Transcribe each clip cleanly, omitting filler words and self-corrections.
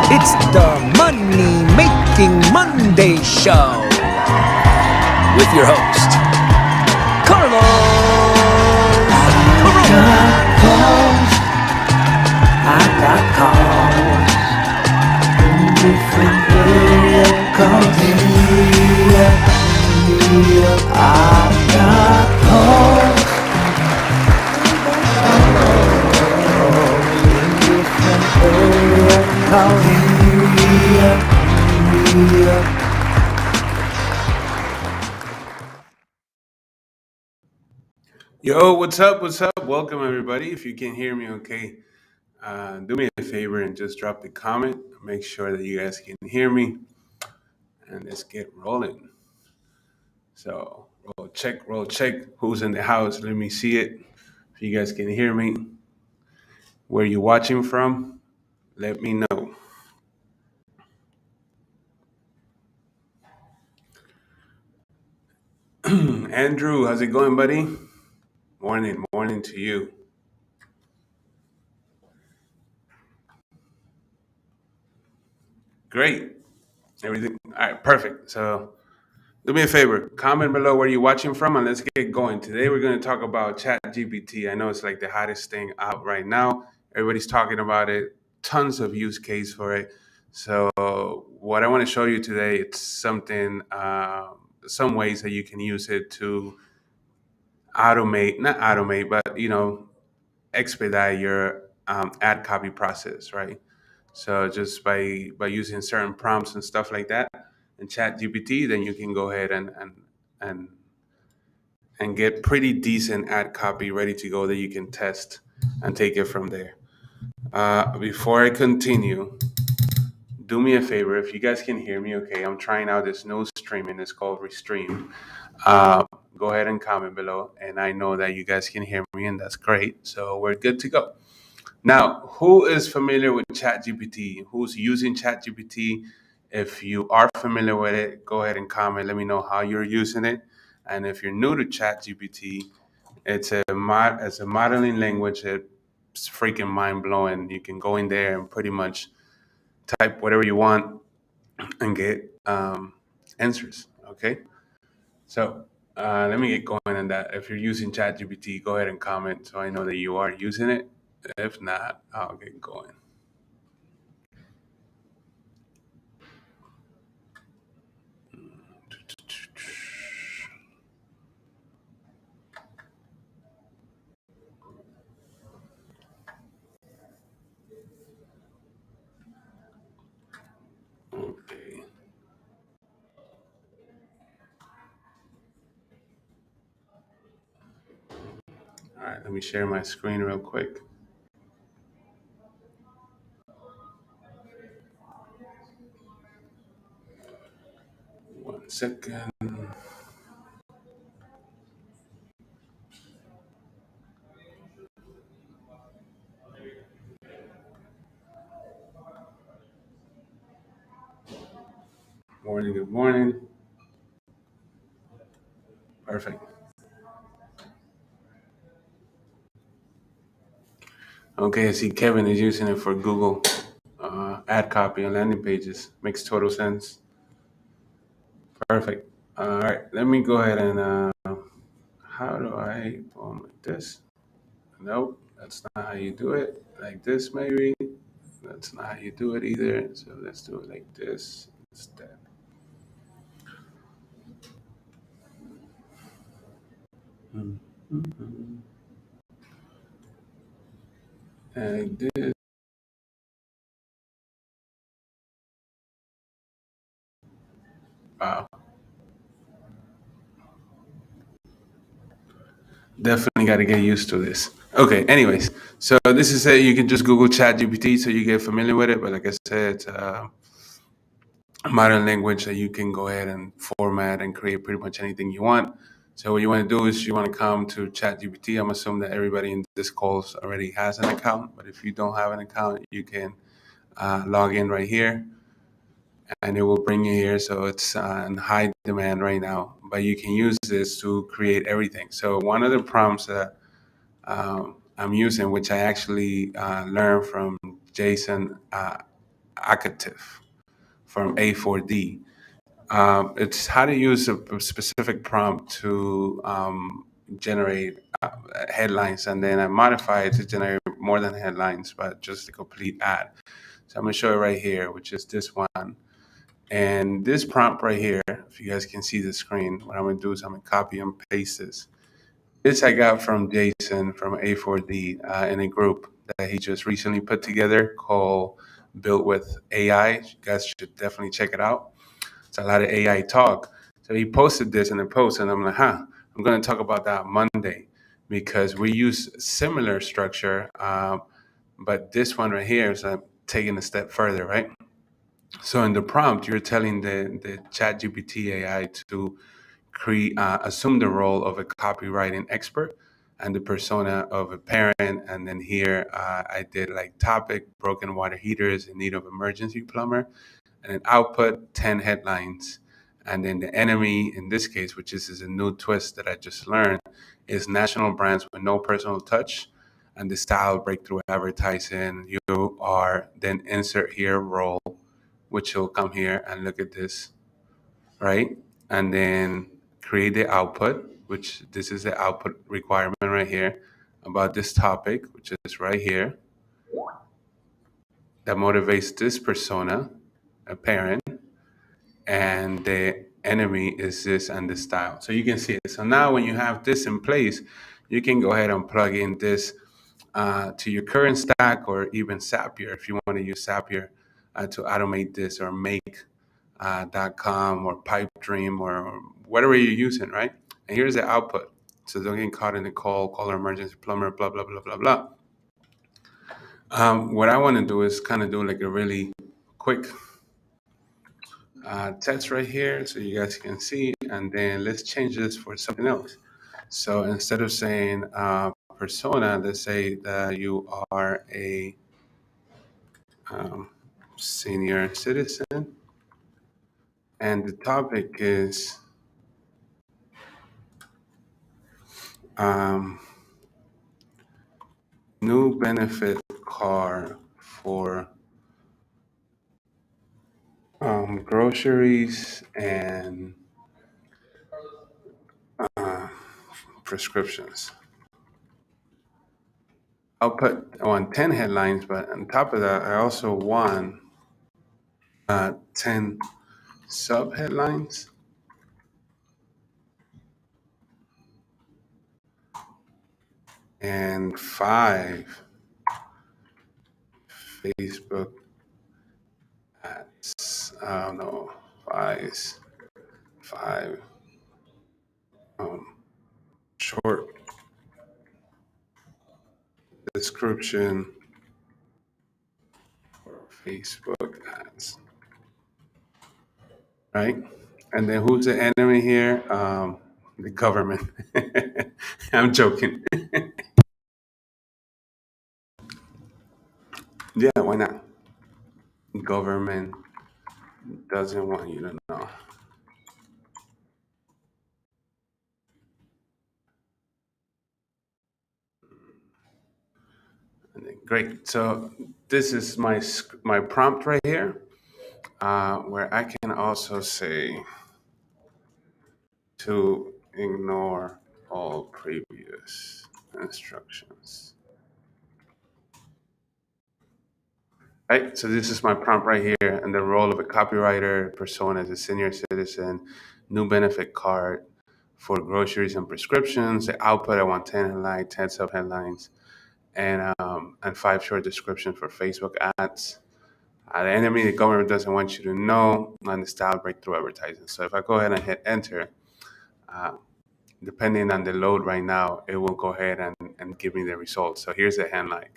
It's the Money Making Monday Show with your host, Carlos Corona. I got calls in different areas. Calls I got calls in different areas. Calls Yo, what's up? What's up? Welcome, everybody. If you can hear me okay, do me a favor and just drop the comment. Make sure that you guys can hear me, and let's get rolling. So, roll check. Who's in the house? Let me see it. If you guys can hear me, where you watching from, let me know. Andrew, how's it going, buddy? Morning to you. Great. Everything. All right, perfect. So, do me a favor, comment below where you're watching from, and let's get going. Today we're going to talk about ChatGPT. I know it's like the hottest thing out right now. Everybody's talking about it. Tons of use case for it. So what I want to show you today, it's something, some ways that you can use it to automate, not automate, but expedite your ad copy process, right? So just by using certain prompts and stuff like that in ChatGPT, then you can go ahead and and get pretty decent ad copy ready to go that you can test and take it from there. Before I continue, do me a favor if you guys can hear me. Okay, I'm trying out this new streaming. It's called Restream. Uh, Go ahead and comment below, and I know that you guys can hear me, and that's great. So we're good to go. Now, who is familiar with ChatGPT? Who's using ChatGPT? If you are familiar with it, go ahead and comment. Let me know how you're using it. And if you're new to ChatGPT, it's a modeling language. It's freaking mind blowing. You can go in there and pretty much type whatever you want and get answers. Okay, so let me get going on that. If you're using ChatGPT, go ahead and comment so I know that you are using it. If not, I'll get going. Okay. All right. Let me share my screen real quick. 1 second. Morning. Good morning. Perfect. Okay. I see Kevin is using it for Google ad copy on landing pages. Makes total sense. Perfect. All right. Let me go ahead and. How do I boom like this? Nope. That's not how you do it. Like this, maybe. That's not how you do it either. So let's do it like this instead. Mhm. And like this. Wow. Definitely got to get used to this. Okay. Anyways, so this is it. You can just Google ChatGPT so you get familiar with it. But like I said, it's a modern language that you can go ahead and format and create pretty much anything you want. So what you want to do is you want to come to ChatGPT. I'm assuming that everybody in this call already has an account. But if you don't have an account, you can log in right here and it will bring you here. So it's in high demand right now, but you can use this to create everything. So one of the prompts that I'm using, which I actually learned from Jason Active from A4D. It's how to use a specific prompt to generate headlines, and then I modify it to generate more than headlines, but just a complete ad. So I'm going to show it right here, which is this one. And this prompt right here, if you guys can see the screen, what I'm going to do is I'm going to copy and paste this. This I got from Jason from A4D in a group that he just recently put together called Built with AI. You guys should definitely check it out. It's a lot of AI talk. So he posted this in a post, and I'm like, I'm going to talk about that Monday because we use similar structure, but this one right here is taking a step further, right? So in the prompt, you're telling the ChatGPT AI to assume the role of a copywriting expert and the persona of a parent. And then here I did like topic, broken water heaters in need of emergency plumber, and then output 10 headlines. And then the enemy in this case, which is a new twist that I just learned, is national brands with no personal touch and the style breakthrough advertising. You are then insert here role, which will come here and look at this, right? And then create the output, which this is the output requirement right here about this topic, which is right here, that motivates this persona, a parent, and the enemy is this and the style. So you can see it. So now when you have this in place, you can go ahead and plug in this to your current stack or even Zapier if you want to use Zapier to automate this, or make .com or Pipedream or whatever you're using, right? And here's the output. So don't get caught in the call an emergency plumber, blah, blah, blah, blah, blah. What I want to do is kind of do like a really quick test right here so you guys can see, and then let's change this for something else. So instead of saying persona, let's say that you are a senior citizen, and the topic is new benefit car for groceries and prescriptions. I want 10 headlines, but on top of that, I also want 10 sub headlines and 5 Facebook ads. I don't know, five short description for Facebook ads, right? And then who's the enemy here? The government. I'm joking. Yeah, why not? Government doesn't want you to know. And then, great. So this is my prompt right here, where I can also say to ignore all previous instructions. Right. So this is my prompt right here, and the role of a copywriter persona as a senior citizen, new benefit card for groceries and prescriptions. The output I want 10 headlines, 10 sub headlines, and 5 short descriptions for Facebook ads. The enemy, the government doesn't want you to know, and the style breakthrough advertising. So if I go ahead and hit enter, uh, depending on the load right now, it will go ahead and give me the results. So here's the headline.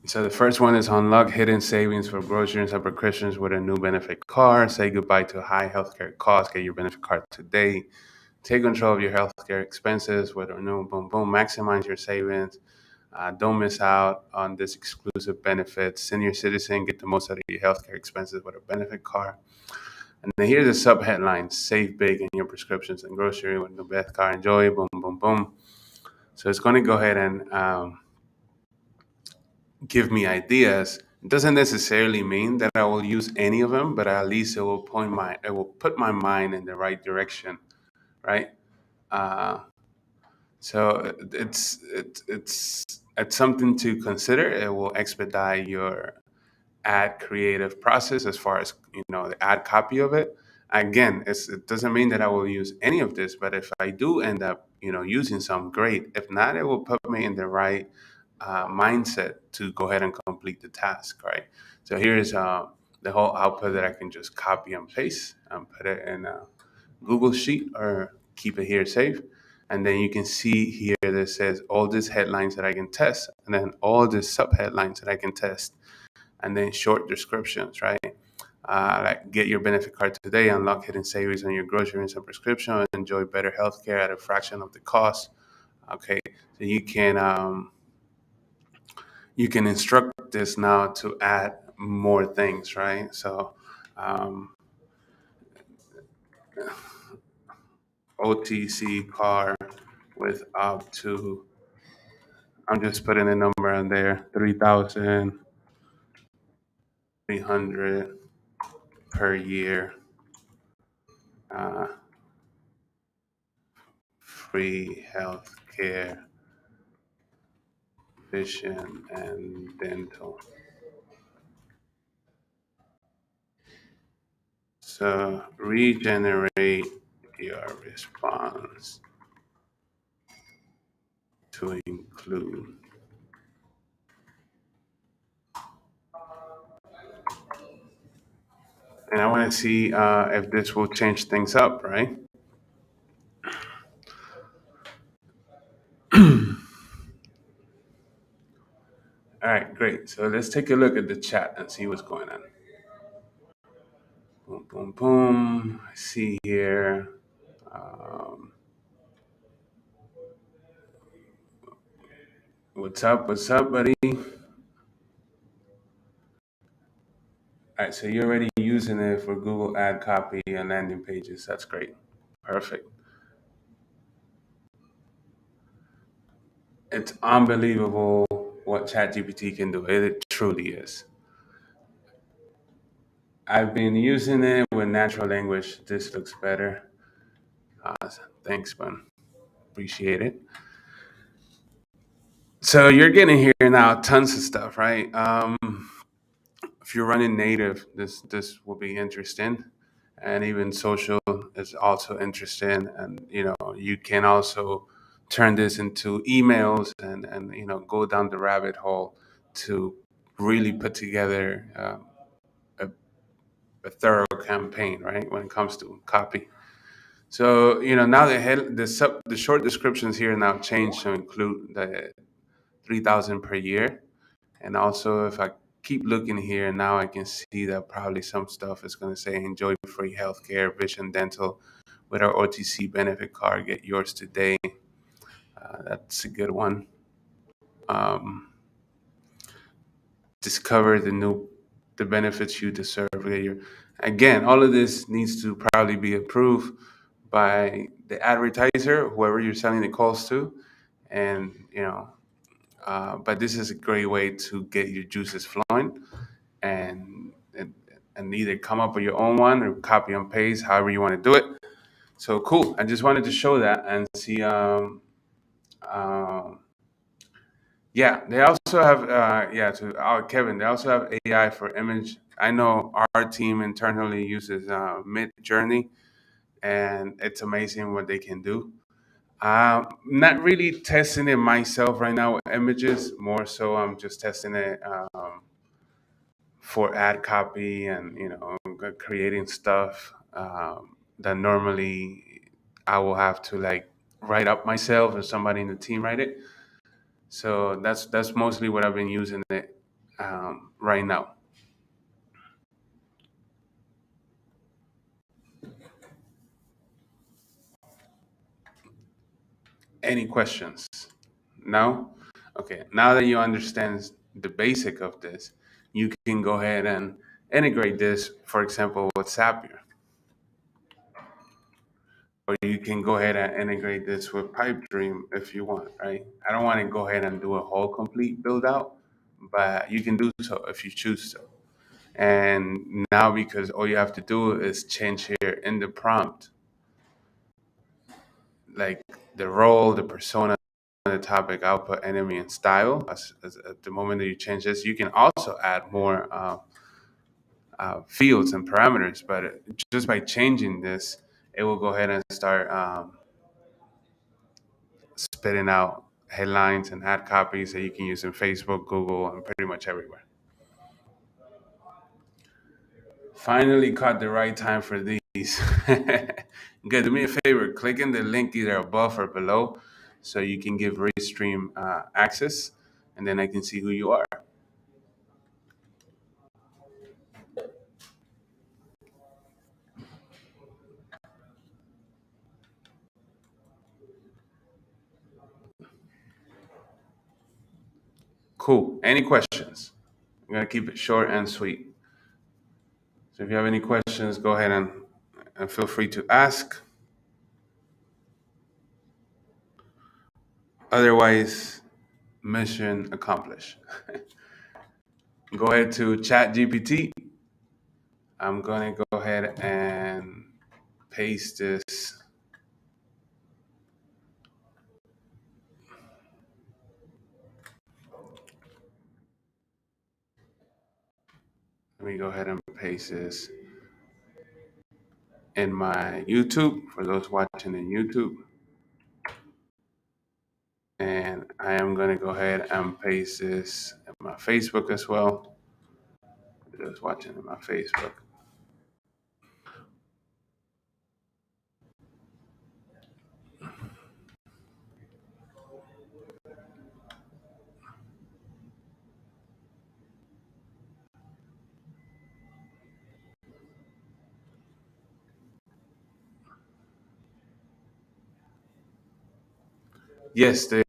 So the first one is unlock hidden savings for groceries and prescriptions with a new benefit card. Say goodbye to high healthcare costs. Get your benefit card today. Take control of your healthcare expenses with a new boom boom. Maximize your savings. Don't miss out on this exclusive benefit. Senior citizen, get the most out of your healthcare expenses with a benefit card. And then here's the sub headline: Save big in your prescriptions and grocery with a new benefit card. Enjoy. Boom boom boom. So it's going to go ahead and give me ideas. It doesn't necessarily mean that I will use any of them, but at least it will put my mind in the right direction, right? Uh, so it's something to consider. It will expedite your ad creative process as far as the ad copy of it. Again, it doesn't mean that I will use any of this, but if I do end up using some, great. If not, it will put me in the right mindset to go ahead and complete the task, right? So here's the whole output that I can just copy and paste and put it in a Google Sheet or keep it here safe. And then you can see here that says all these headlines that I can test, and then all the sub headlines that I can test, and then short descriptions, right? Like get your benefit card today, unlock hidden savings on your groceries and prescription, and enjoy better healthcare at a fraction of the cost. Okay, so you can instruct this now to add more things, right? So um, OTC car with up to, I'm just putting a number on there, 3,300 per year. Uh, Free health care, vision, and dental. So regenerate your response to include. And I want to see if this will change things up, right? All right, great. So let's take a look at the chat and see what's going on. Boom, boom, boom. I see here. Um, what's up? What's up, buddy? All right, so you're already using it for Google Ad copy and landing pages. That's great. Perfect. It's unbelievable what ChatGPT can do. It truly is. I've been using it with natural language. This looks better. Uh, Thanks, man. Appreciate it. So you're getting here now tons of stuff, right? If you're running native, this will be interesting, and even social is also interesting. And you can also turn this into emails and go down the rabbit hole to really put together a, a thorough campaign, right? When it comes to copy. So now the short descriptions here now change to include the 3,000 per year. And also, if I keep looking here, now I can see that probably some stuff is going to say enjoy free healthcare, vision, dental with our OTC benefit card. Get yours today. That's a good one. Um, Discover the benefits you deserve. Again, all of this needs to probably be approved by the advertiser, whoever you're selling the calls to, and but this is a great way to get your juices flowing, and and either come up with your own one or copy and paste, however you want to do it. So cool. I just wanted to show that and see. Um, yeah, they also have. Yeah, to Kevin, they also have AI for image. I know our team internally uses Mid Journey, and it's amazing what they can do. Not really testing it myself right now with images. More so, I'm just testing it for ad copy and creating stuff that normally I will have to like write up myself or somebody in the team write it. So that's mostly what I've been using it right now. Any questions? No? Okay. Now that you understand the basic of this, you can go ahead and integrate this, for example, with Zapier. Or you can go ahead and integrate this with Pipe Dream if you want, right? I don't want to go ahead and do a whole complete build out, but you can do so if you choose to. And now, because all you have to do is change here in the prompt, like the role, the persona, the topic, output, enemy, and style. At the moment that you change this, you can also add more fields and parameters. But just by changing this, it will go ahead and start spitting out headlines and ad copies that you can use in Facebook, Google, and pretty much everywhere. Finally caught the right time for these. Good. Do me a favor, click in the link either above or below so you can give Restream access, and then I can see who you are. Cool. Any questions? I'm going to keep it short and sweet. So if you have any questions, go ahead and feel free to ask. Otherwise, mission accomplished. Go ahead to ChatGPT. I'm going to go ahead and paste this. Let me go ahead and paste this in my YouTube for those watching in YouTube. And I am going to go ahead and paste this in my Facebook as well. For those watching in my Facebook. Yes, the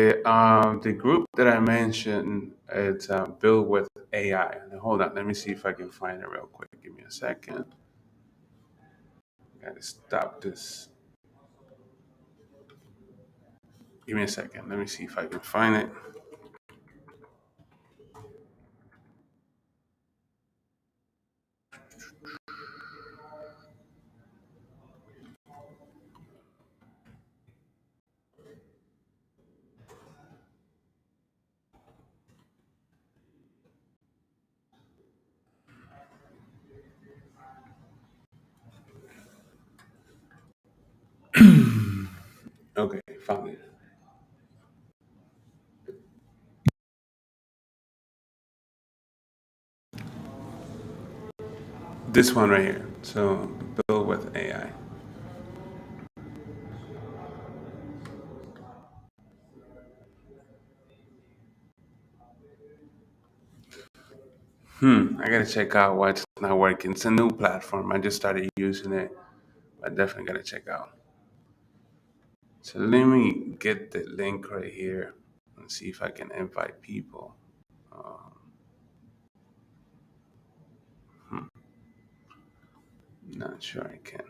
group that I mentioned, it's built with AI. Hold on, let me see if I can find it real quick. Give me a second. Gotta stop this. Give me a second. Let me see if I can find it. Okay, found it. This one right here. So build with AI. I gotta check out why it's not working. It's a new platform. I just started using it. I definitely gotta check out. So let me get the link right here and see if I can invite people. Um, Not sure I can.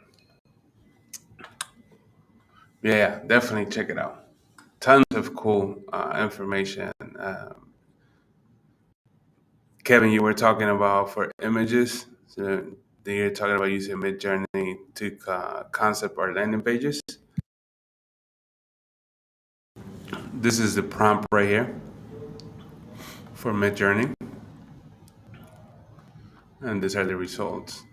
Yeah, definitely check it out. Tons of cool information. Kevin, you were talking about for images. So you're talking about using Midjourney to concept or landing pages. This is the prompt right here for Midjourney, and these are the results.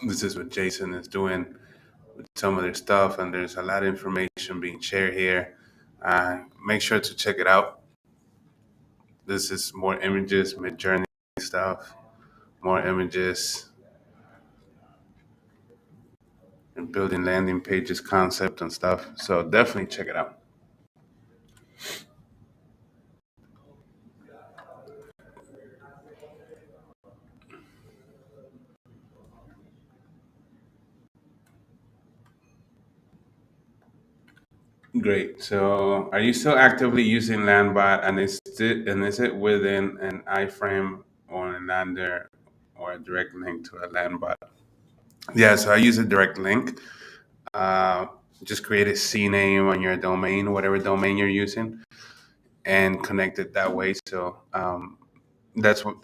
This is what Jason is doing with some of their stuff, and there's a lot of information being shared here. Make sure to check it out. This is more images, Midjourney stuff, more images, and building landing pages, concept, and stuff. So definitely check it out. Great. So, are you still actively using Landbot, and is it within an iframe or a lander or a direct link to a Landbot? Yeah. So I use a direct link. Uh, Just create a CNAME on your domain, whatever domain you're using, and connect it that way. So that's what.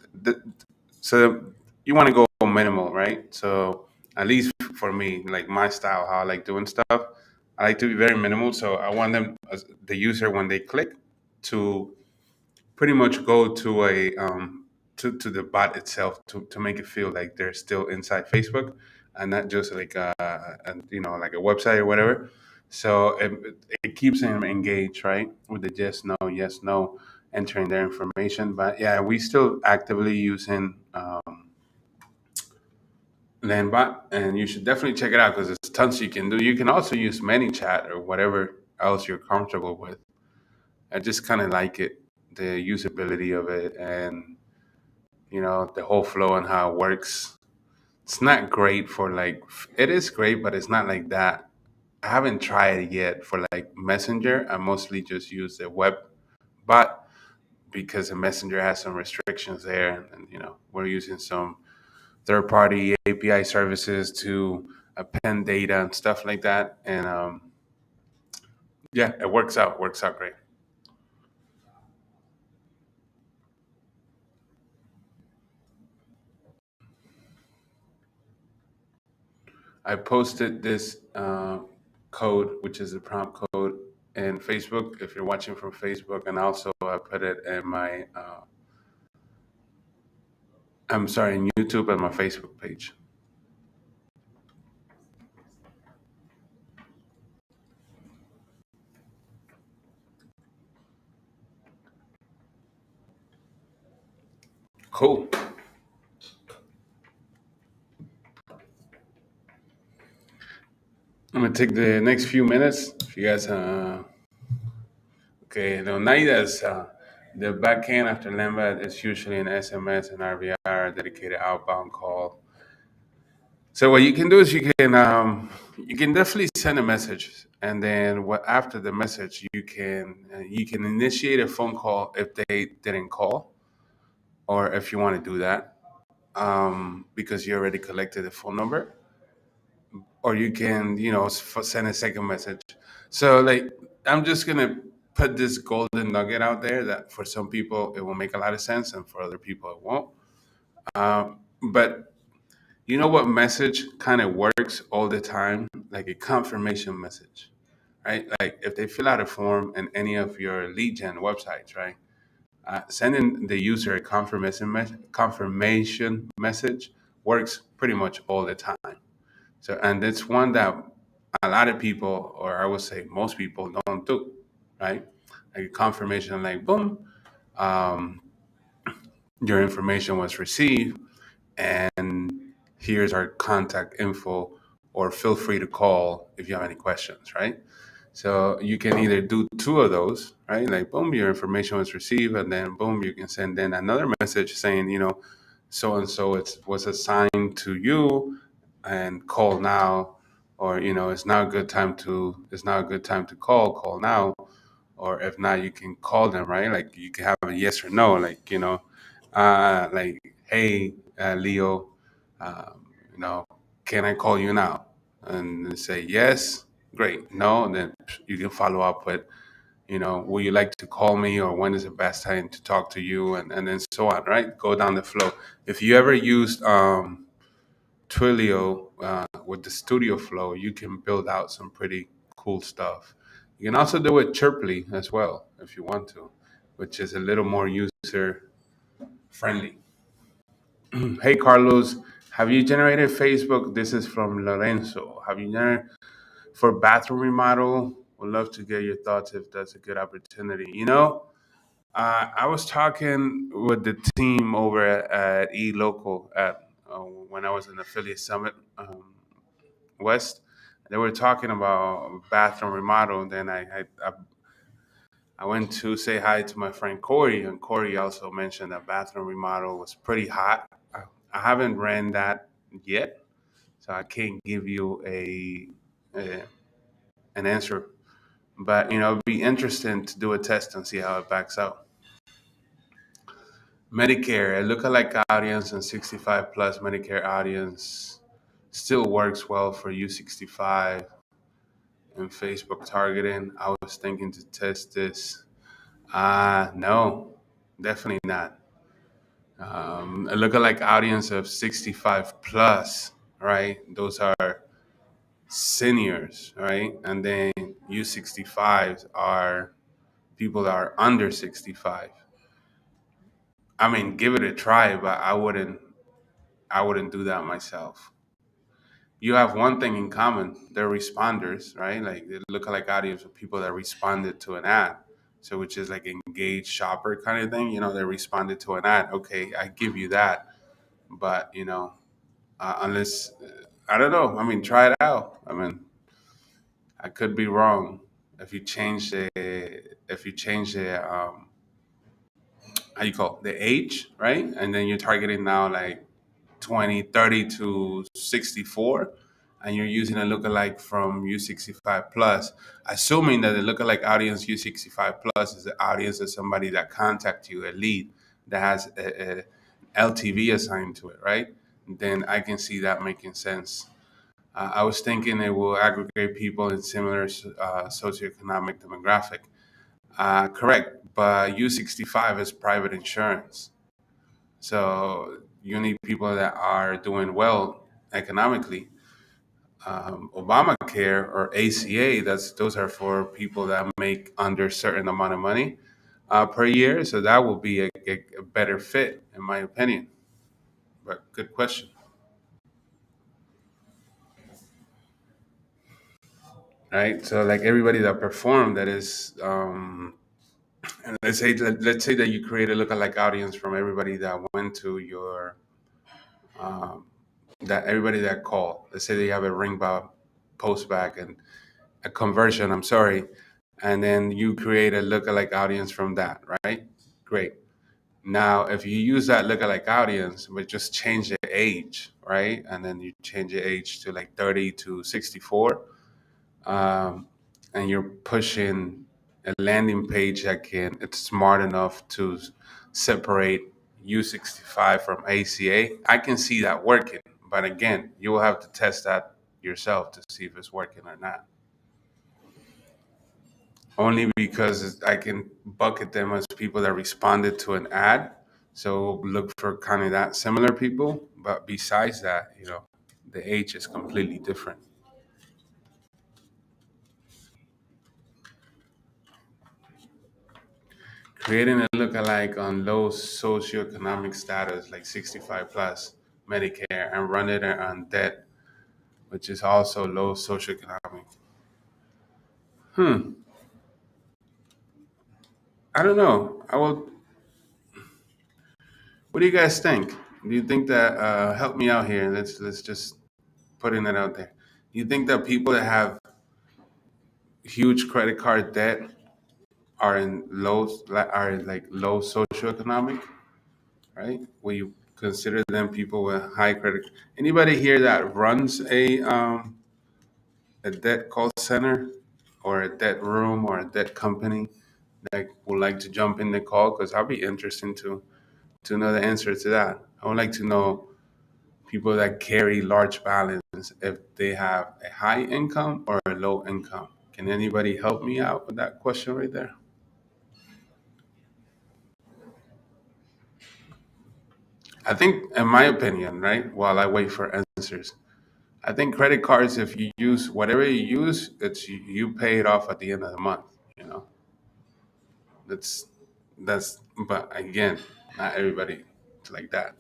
So you want to go minimal, right? So at least for me, like my style, how I like doing stuff, I like to be very minimal. So I want them, as the user, when they click, to pretty much go to a to the bot itself to make it feel like they're still inside Facebook and not just like like a website or whatever. So it keeps them engaged, right, with the yes no, entering their information. But yeah, we still actively using Landbot, and you should definitely check it out because there's tons you can do. You can also use ManyChat or whatever else you're comfortable with. I just kind of like it, the usability of it, and the whole flow and how it works. It's not great for like it is great, but it's not like that. I haven't tried it yet for like Messenger. I mostly just use the web bot because the Messenger has some restrictions there, and we're using some third-party API services to append data and stuff like that. And yeah, it works out great. I posted this code, which is the prompt code, in Facebook. If you're watching from Facebook, and also I put it in my, I'm sorry, in YouTube and my Facebook page. Cool. I'm gonna take the next few minutes. If you guys, okay, the Onaidas, the backend after Lambda is usually an SMS and RVR, dedicated outbound call. So what you can do is you can definitely send a message, and then what after the message you can initiate a phone call if they didn't call, or if you want to do that because you already collected the phone number, or you can send a second message. So like I'm just gonna put this golden nugget out there that for some people it will make a lot of sense, and for other people it won't. But you know what message kind of works all the time? Like a confirmation message, right? Like if they fill out a form in any of your lead gen websites, right? Sending the user a confirmation message works pretty much all the time. So, and it's one that a lot of people, or I would say most people, don't do, right? Like a confirmation, like boom, um, your information was received, and here's our contact info, or feel free to call if you have any questions, right? So you can either do two of those, right? Like boom, your information was received, and then boom, you can send in another message saying, so and so it was assigned to you, and call now, or it's now a good time to call now, or if not, you can call them, right? Like you can have a yes or no, like like hey, Leo, um, you know, can I call you now? And they say yes, great. No, and then you can follow up with, will you like to call me, or when is the best time to talk to you, and then so on, right? Go down the flow. If you ever used Twilio with the Studio Flow, you can build out some pretty cool stuff. You can also do it Chirply as well if you want to, which is a little more user friendly. Hey Carlos, have you generated Facebook? This is from Lorenzo. Have you generated for bathroom remodel? Would love to get your thoughts if that's a good opportunity. I was talking with the team over at eLocal when I was in Affiliate Summit West. They were talking about bathroom remodel, and then I went to say hi to my friend Corey, and Corey also mentioned that bathroom remodel was pretty hot. I haven't ran that yet, so I can't give you a an answer. But it'd be interesting to do a test and see how it backs out. Medicare, a lookalike audience and 65 plus Medicare audience still works well for U65. in Facebook targeting. I was thinking to test this. No, definitely not. A lookalike audience of 65 plus, right? Those are seniors, right? And then U65s are people that are under 65. I mean, give it a try, but I wouldn't do that myself. You have one thing in common. They're responders, right? Like the lookalike audience of people that responded to an ad. So which is like engaged shopper kind of thing. They responded to an ad. Okay, I give you that. But unless I don't know. I mean, try it out. I mean, I could be wrong. If you change the how you call it, the age, right? And then you're targeting now like 20, 30 to 64, and you're using a lookalike from U65 plus, assuming that the lookalike audience U65 plus is the audience of somebody that contacts you, a lead that has a LTV assigned to it, right? Then I can see that making sense. I was thinking it will aggregate people in similar socioeconomic demographic. Correct, but U65 is private insurance. So you need people that are doing well economically. Obamacare or ACA, those are for people that make under a certain amount of money per year. So that will be a better fit, in my opinion. But good question, right? So like everybody that performed, that is, and let's say that you create a lookalike audience from everybody that went to your um, that everybody that called. Let's say they have a ring bob postback and a conversion, I'm sorry, and then you create a lookalike audience from that, right? Great. Now, if you use that lookalike audience, but just change the age, right? And then you change the age to like 30 to 64, um, and you're pushing a landing page it's smart enough to separate U65 from ACA. I can see that working, but again, you will have to test that yourself to see if it's working or not. Only because I can bucket them as people that responded to an ad. So look for kind of that similar people. But besides that, the age is completely different. Creating a lookalike on low socioeconomic status, like 65 plus Medicare, and run it on debt, which is also low socioeconomic. Hmm. I don't know. I will. What do you guys think? Do you think that help me out here? Let's just putting it out there. Do you think that people that have huge credit card debt are like low socioeconomic, right? Will you consider them people with high credit? Anybody here that runs a debt call center or a debt room or a debt company that would like to jump in the call? Because I'll be interested to know the answer to that. I would like to know people that carry large balance if they have a high income or a low income. Can anybody help me out with that question right there? I think, in my opinion, right, while I wait for answers, I think credit cards, if you use whatever you use, you pay it off at the end of the month. You know, that's but again, not everybody is like that.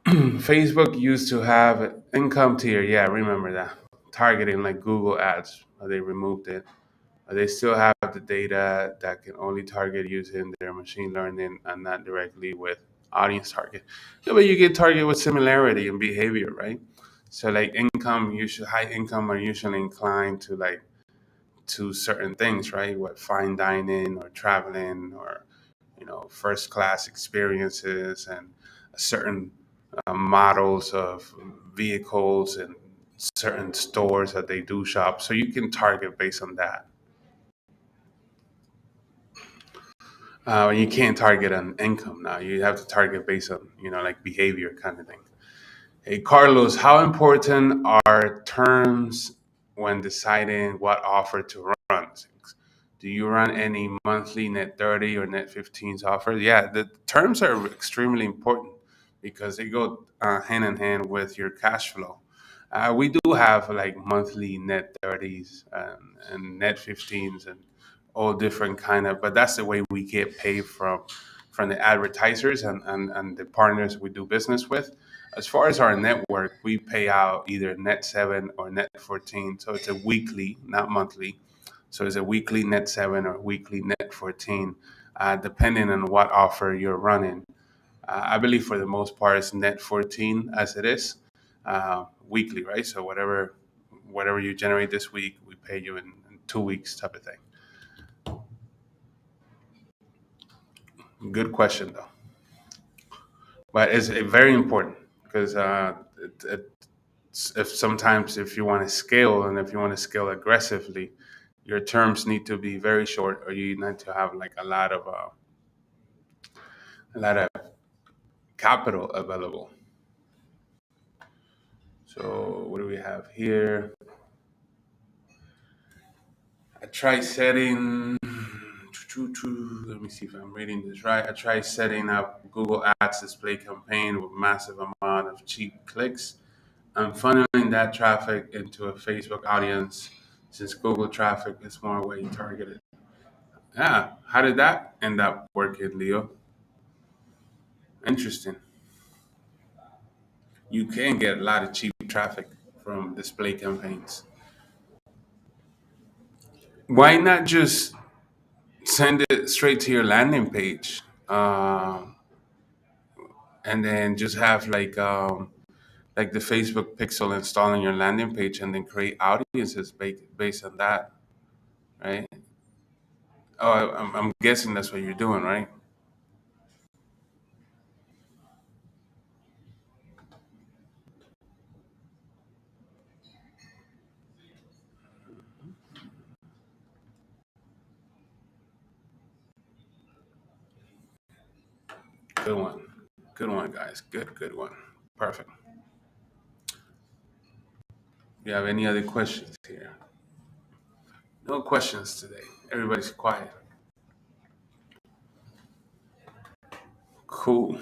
Facebook used to have income tier. Yeah, I remember that. Targeting like Google ads, but they removed it. They still have the data that can only target using their machine learning and not directly with audience target. Yeah, but you get target with similarity and behavior, right? So like high income are usually inclined to like to certain things, right? What fine dining or traveling or first class experiences and certain models of vehicles and certain stores that they do shop. So you can target based on that. You can't target on income now. You have to target based on like behavior kind of thing. Hey Carlos, how important are terms when deciding what offer to run. Do you run any monthly net 30 or net 15s offers? Yeah, the terms are extremely important because they go hand in hand with your cash flow. We do have like monthly net 30s and net 15s and all different kind of, but that's the way we get paid from the advertisers and the partners we do business with. As far as our network, we pay out either net 7 or net 14. So it's a weekly, not monthly. So it's a weekly net 7 or weekly net 14, depending on what offer you're running. I believe for the most part it's net 14 as it is weekly, right? So whatever you generate this week, we pay you in 2 weeks type of thing. Good question though, but it's very important because if sometimes if you want to scale and if you want to scale aggressively, your terms need to be very short, or you need to have like a lot of capital available. So what do we have here? I try setting. Let me see if I'm reading this right. I try setting up Google Ads display campaign with massive amount of cheap clicks and funneling that traffic into a Facebook audience since Google traffic is more way targeted. Yeah, how did that end up working, Leo? Interesting. You can get a lot of cheap traffic from display campaigns. Why not just send it straight to your landing page, and then just have like the Facebook pixel installed on your landing page, and then create audiences based on that, right? Oh, I'm guessing that's what you're doing, right? Good one, good one, guys. Good one. Perfect. You have any other questions here? No questions today. Everybody's quiet. Cool.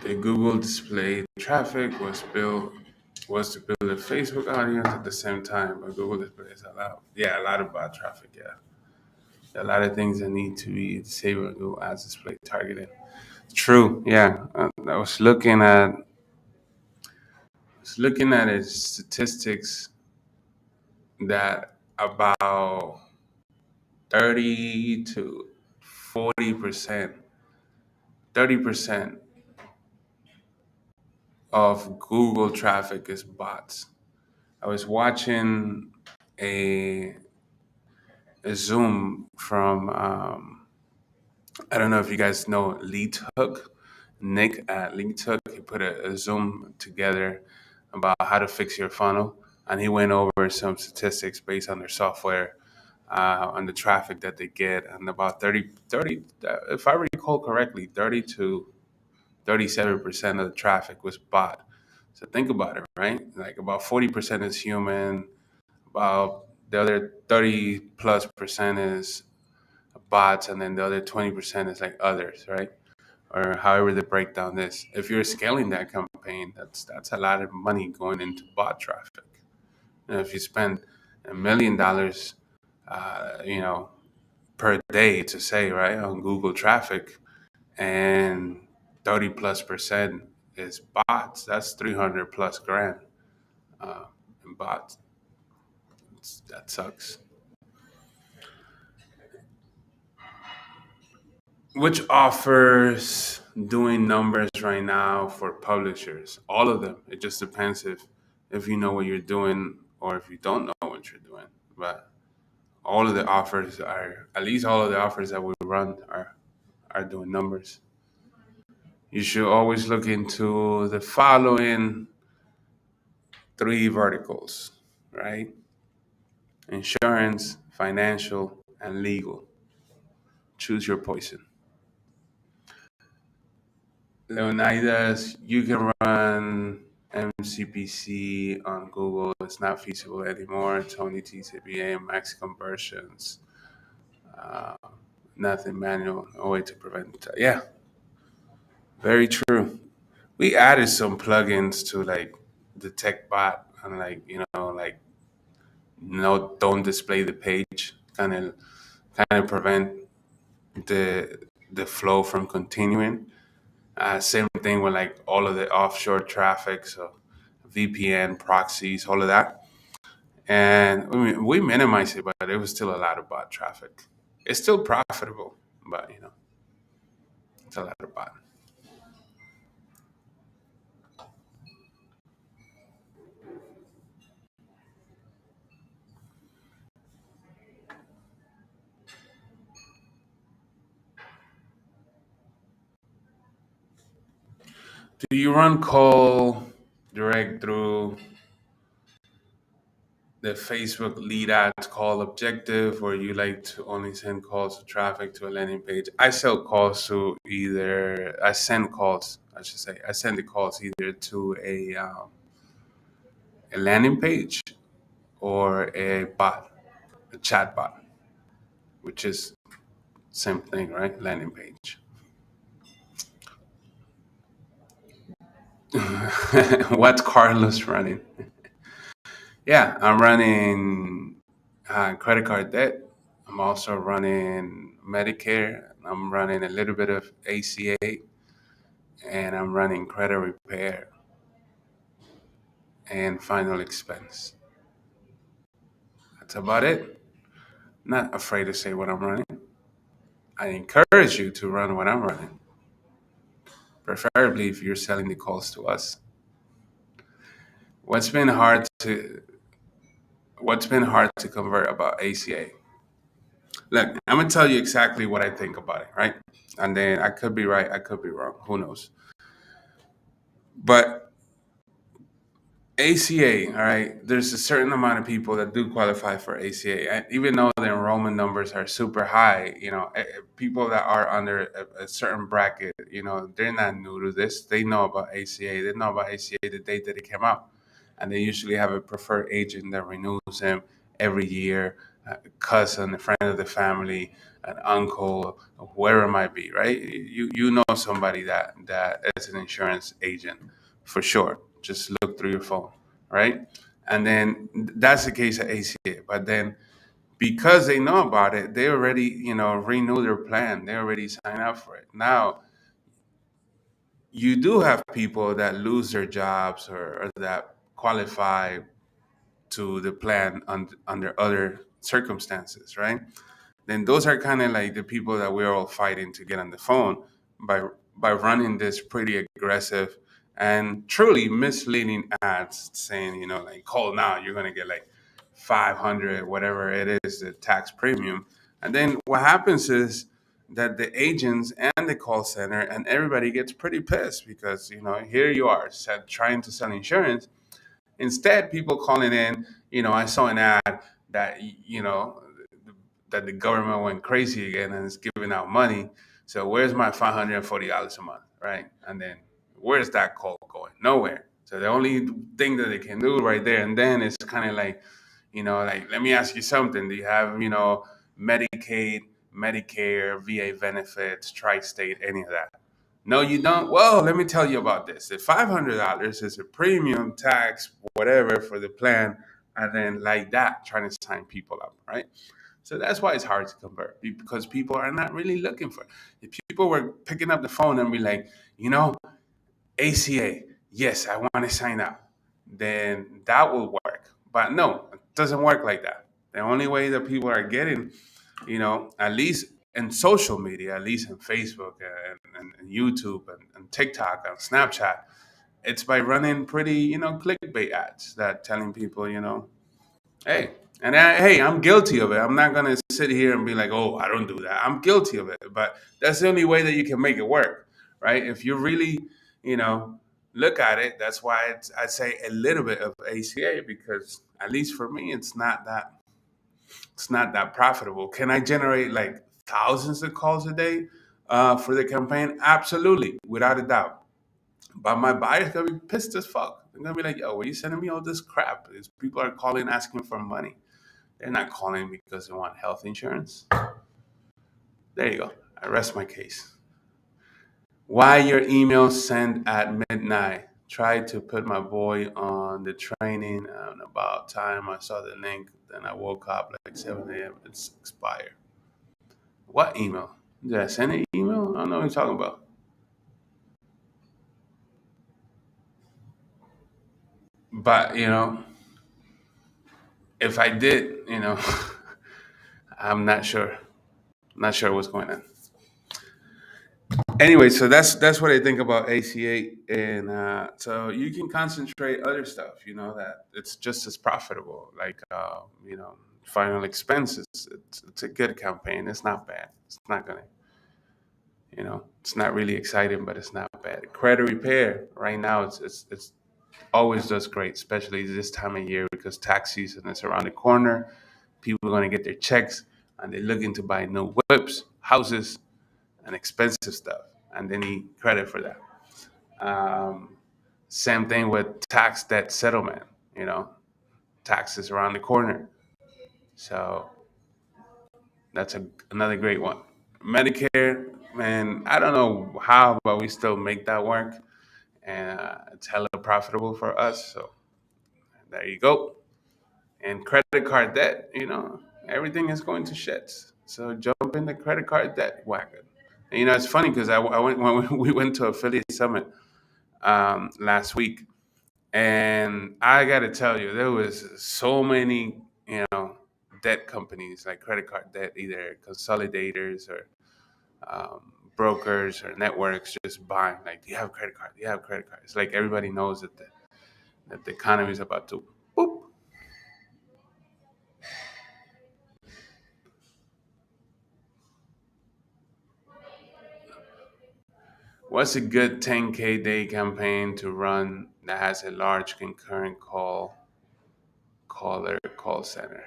The Google display traffic was to build a Facebook audience at the same time, but Google display is allowed. Yeah, a lot of bot traffic. Yeah, a lot of things that need to be disabled on Google Ads display targeting. True. Yeah, I was looking at its statistics that about 30 to 40%, 30% of Google traffic is bots. I was watching a a Zoom from I don't know if you guys know Lead Hook. Nick at Lead Hook, he put a Zoom together about how to fix your funnel, and he went over some statistics based on their software, on the traffic that they get, and about 30, if I recall correctly, 30 to 37% of the traffic was bot. So think about it, right? Like about 40% is human, about the other 30 plus percent is bots, and then the other 20% is like others, right? Or however the breakdown is. If you're scaling that campaign, that's a lot of money going into bot traffic. And if you spend $1 million, you know, per day to say right on Google traffic, and 30 plus percent is bots, that's 300 plus grand uh, in bots. That sucks. Which offers doing numbers right now for publishers? All of them. It just depends if you know what you're doing or if you don't know what you're doing. But all of the offers are, at least all of the offers that we run are doing numbers. You should always look into the following three verticals, right? Insurance, financial, and legal. Choose your poison. Leonidas, you can run MCPC on Google. It's not feasible anymore. Tony TCBA, max conversions, uh, nothing manual, no way to prevent it. Yeah, very true. We added some plugins to like detect bot and like like no, don't display the page, kind of prevent the the flow from continuing. Same thing with like all of the offshore traffic, so VPN proxies, all of that. And we minimize it, but there was still a lot of bot traffic. It's still profitable, but it's a lot of bot. Do you run call direct through the Facebook lead ads call objective, or you like to only send calls to traffic to a landing page? I sell calls to either, I send calls, I should say, I send the calls either to a landing page or a bot, a chat bot, which is same thing, right? Landing page. What's Carlos running? Yeah, I'm running credit card debt. I'm also running Medicare. I'm running a little bit of ACA, and I'm running credit repair and final expense. That's about it. Not afraid to say what I'm running. I encourage you to run what I'm running, preferably if you're selling the calls to us. What's been hard to What's been hard to convert about ACA? Look, I'm gonna tell you exactly what I think about it, right? And then I could be right, I could be wrong. Who knows? But ACA, all right, there's a certain amount of people that do qualify for ACA. And even though the enrollment numbers are super high, people that are under a certain bracket, they're not new to this. They know about ACA. They know about ACA the day that it came out. And they usually have a preferred agent that renews them every year, a cousin, a friend of the family, an uncle, whoever it might be, right? You know somebody that is an insurance agent for sure. Just look through your phone, right? And then that's the case at ACA. But then because they know about it, they already, renew their plan. They already sign up for it. Now, you do have people that lose their jobs or that qualify to the plan under other circumstances, right? Then those are kind of like the people that we're all fighting to get on the phone by by running this pretty aggressive and truly misleading ads saying, like call now, you're gonna get like 500, whatever it is, the tax premium. And then what happens is that the agents and the call center and everybody gets pretty pissed because here you are trying to sell insurance. Instead, people calling in, I saw an ad that, that the government went crazy again and is giving out money. So where's my $540 a month, right? And then where's that call going? Nowhere. So the only thing that they can do right there and then is kind of like, like, let me ask you something. Do you have, Medicaid, Medicare, VA benefits, tri-state, any of that? No, you don't. Well, let me tell you about this. The $500 is a premium tax, whatever, for the plan, and then like that, trying to sign people up, right? So that's why it's hard to convert because people are not really looking for it. If people were picking up the phone and be like, ACA, yes, I want to sign up, then that will work. But no, it doesn't work like that. The only way that people are getting, at least in social media, at least in Facebook and YouTube and TikTok and Snapchat, it's by running pretty, clickbait ads that telling people, hey, hey, I'm guilty of it. I'm not gonna sit here and be like, oh, I don't do that. I'm guilty of it, but that's the only way that you can make it work, right? If you really, you know, look at it, that's why I say a little bit of ACA because at least for me, it's not that. It's not that profitable. Can I generate like thousands of calls a day for the campaign? Absolutely, without a doubt. But my buyer's gonna be pissed as fuck. They're gonna be like, "Yo, why are you sending me all this crap? These people are calling asking for money. They're not calling because they want health insurance." There you go. I rest my case. Why your email sent at midnight? Tried to put my boy on the training, and about time I saw the link. Then I woke up like 7 a.m. It's expired. What email? Did I send an email? I don't know what you're talking about. But if I did, I'm not sure. Not sure what's going on. Anyway, so that's what I think about ACA, and so you can concentrate other stuff. That it's just as profitable. Like final expenses. It's a good campaign. It's not bad. It's not gonna. It's not really exciting, but it's not bad. Credit repair right now, it's always does great, especially this time of year because tax season is around the corner. People are going to get their checks and they're looking to buy new whips, houses, and expensive stuff, and they need credit for that. Um, Same thing with tax debt settlement. You know, Taxes around the corner, so another great one. Medicare, man, I don't know how, but we still make that work, and it's hella profitable for us. So there you go. And credit card debt, everything is going to shits. So jump in the credit card debt wagon. And, it's funny because I went when we went to affiliate summit last week, and I got to tell you, there was so many, debt companies like credit card debt, either consolidators or brokers or networks just buying. Like, do you have a credit card? Do you have a credit card? It's like everybody knows that the economy is about to boop. What's a good 10K day campaign to run that has a large concurrent call center?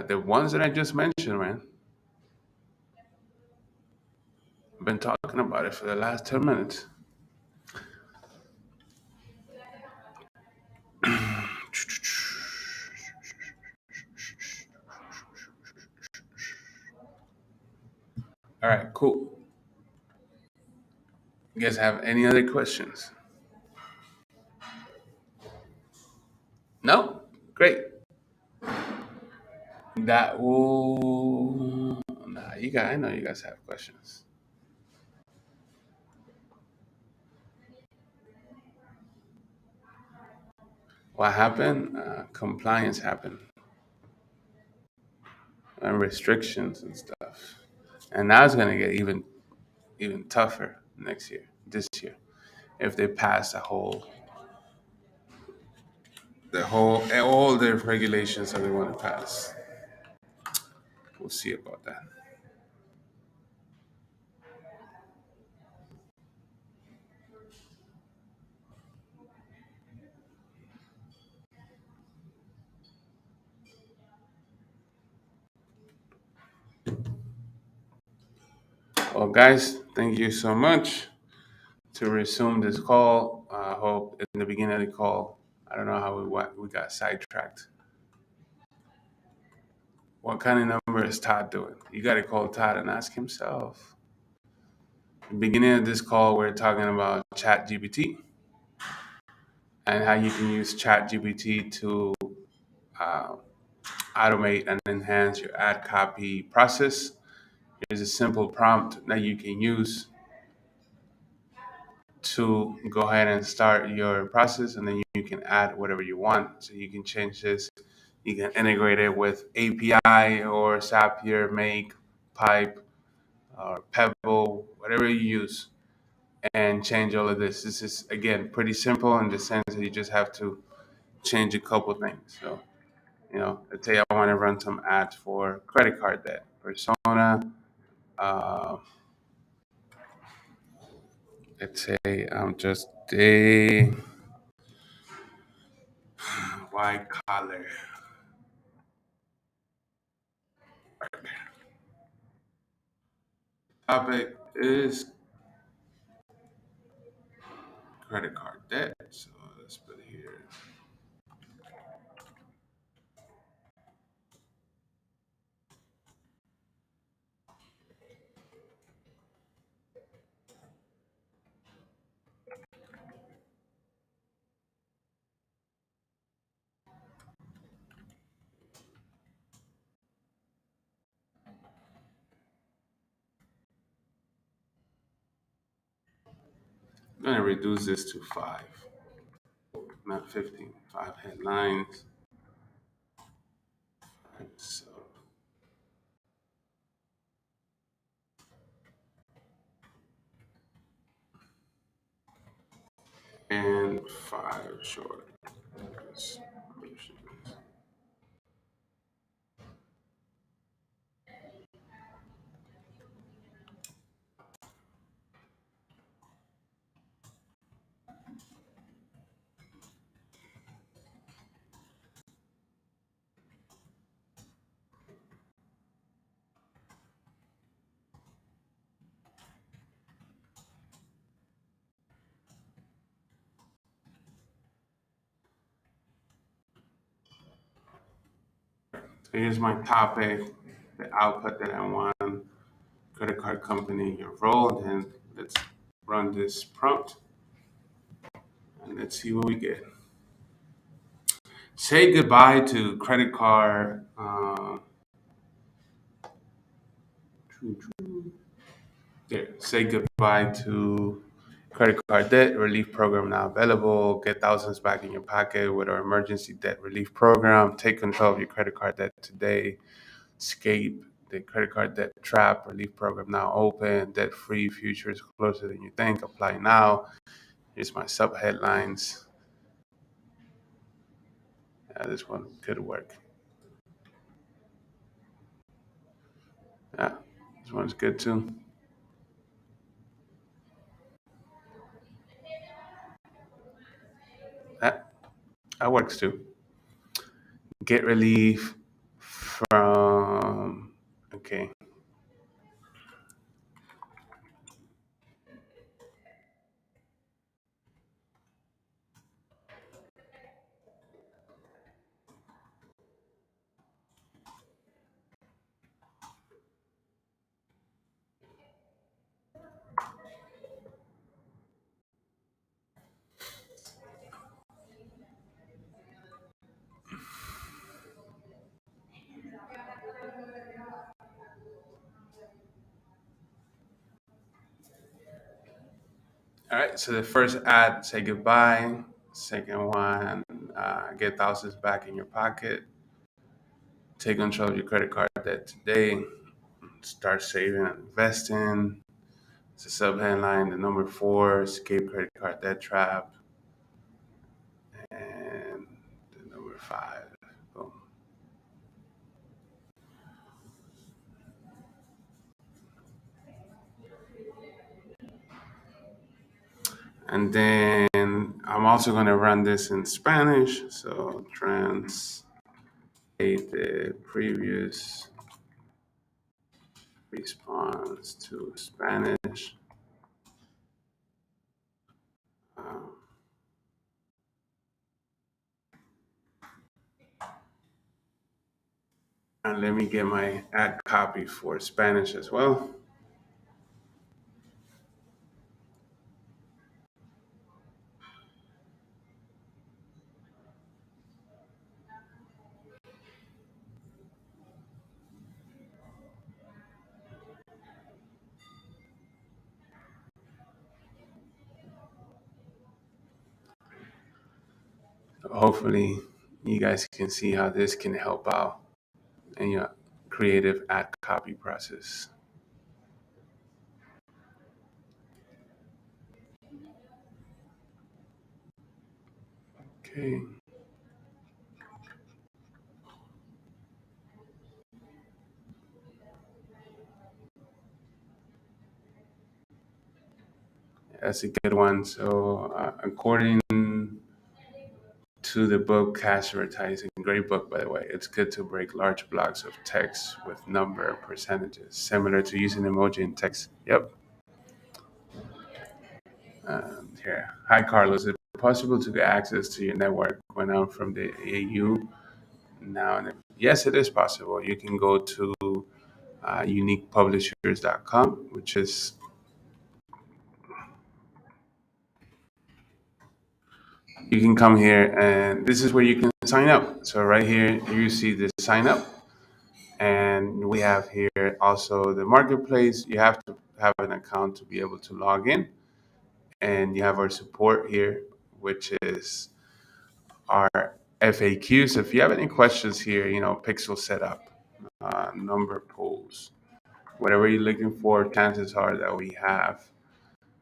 The ones that I just mentioned, man. I've been talking about it for the last 10 minutes. All right, cool. You guys have any other questions? No? Great. That will. Nah, I know you guys have questions. What happened? Compliance happened, and restrictions and stuff. And now it's going to get even tougher next year, this year, if they pass all the regulations that they want to pass. We'll see about that. Well, guys, thank you so much. To resume this call, I hope in the beginning of the call, I don't know how we got sidetracked. What kind of number is Todd doing? You got to call Todd and ask himself. The beginning of this call, we're talking about ChatGPT and how you can use ChatGPT to uh, automate and enhance your ad copy process. There's a simple prompt that you can use to go ahead and start your process, and then you can add whatever you want. So you can change this. You can integrate it with API or Zapier, Make, Pipe, or Pebble, whatever you use, and change all of this. This is again pretty simple in the sense that you just have to change a couple things. So, let's say I want to run some ads for credit card debt, persona. Uh, let's say I'm just a white collar topic is credit card debt. So let's put here. I'm gonna reduce this to 5, not 15. 5 headlines. So and 5 short. So here's my topic, the output that I want, credit card company, your role, and then let's run this prompt and let's see what we get. Say goodbye to credit card. There. Say goodbye to credit card debt relief program now available. Get thousands back in your pocket with our emergency debt relief program. Take control of your credit card debt today. Escape the credit card debt trap relief program now open. Debt free future is closer than you think. Apply now. Here's my sub headlines. Yeah, this one could work. Yeah, this one's good too. That that works too. Get relief from. Okay. All right. So the first ad, say goodbye. Second one, get thousands back in your pocket. Take control of your credit card debt today. Start saving and investing. It's a sub headline. The number 4, escape credit card debt trap. And the number 5. Boom. And then I'm also going to run this in Spanish. So translate the previous response to Spanish. Um, and let me get my ad copy for Spanish as well. Hopefully, you guys can see how this can help out in your creative ad copy process. Okay. That's a good one. So, according to the book Cash Advertising. Great book, by the way. It's good to break large blocks of text with number percentages, similar to using emoji in text. Yep. Here. Hi, Carlos. Is it possible to get access to your network when I'm from the AU now? And yes, it is possible. You can go to uniquepublishers.com, which is you can come here and this is where you can sign up. So right here you see the sign up, and we have here also the marketplace. You have to have an account to be able to log in, and you have our support here, which is our FAQs. If you have any questions here, pixel setup, number pools, whatever you're looking for, chances are that we have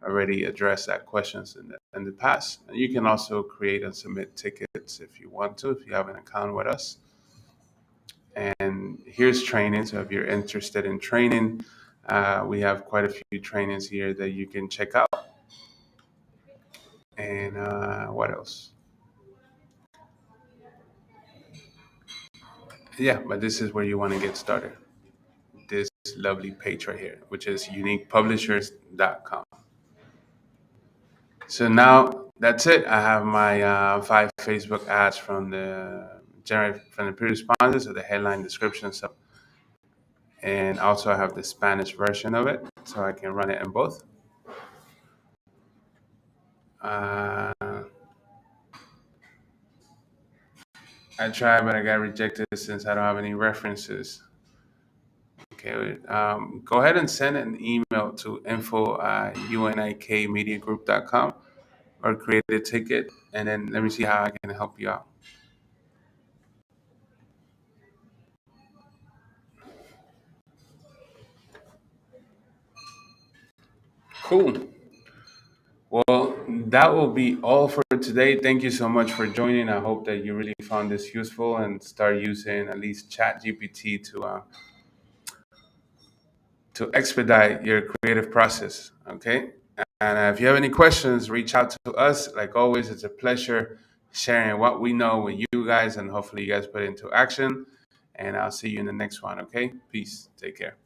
already addressed that questions in the past. And you can also create and submit tickets if you want to, if you have an account with us. And here's training. So if you're interested in training, we have quite a few trainings here that you can check out. And what else? Yeah, but this is where you want to get started. This lovely page right here, which is uniquepublishers.com. So now that's it. I have my 5 Facebook ads from the pre-responses, so the headline description stuff, and also I have the Spanish version of it, so I can run it in both. Uh, I tried, but I got rejected since I don't have any references. Okay, go ahead and send an email to info@unikmediagroup.com or create a ticket, and then let me see how I can help you out. Cool. Well, that will be all for today. Thank you so much for joining. I hope that you really found this useful and start using at least ChatGPT to expedite your creative process. Okay. And if you have any questions, reach out to us. Like always, it's a pleasure sharing what we know with you guys, and hopefully, you guys put it into action. And I'll see you in the next one. Okay. Peace. Take care.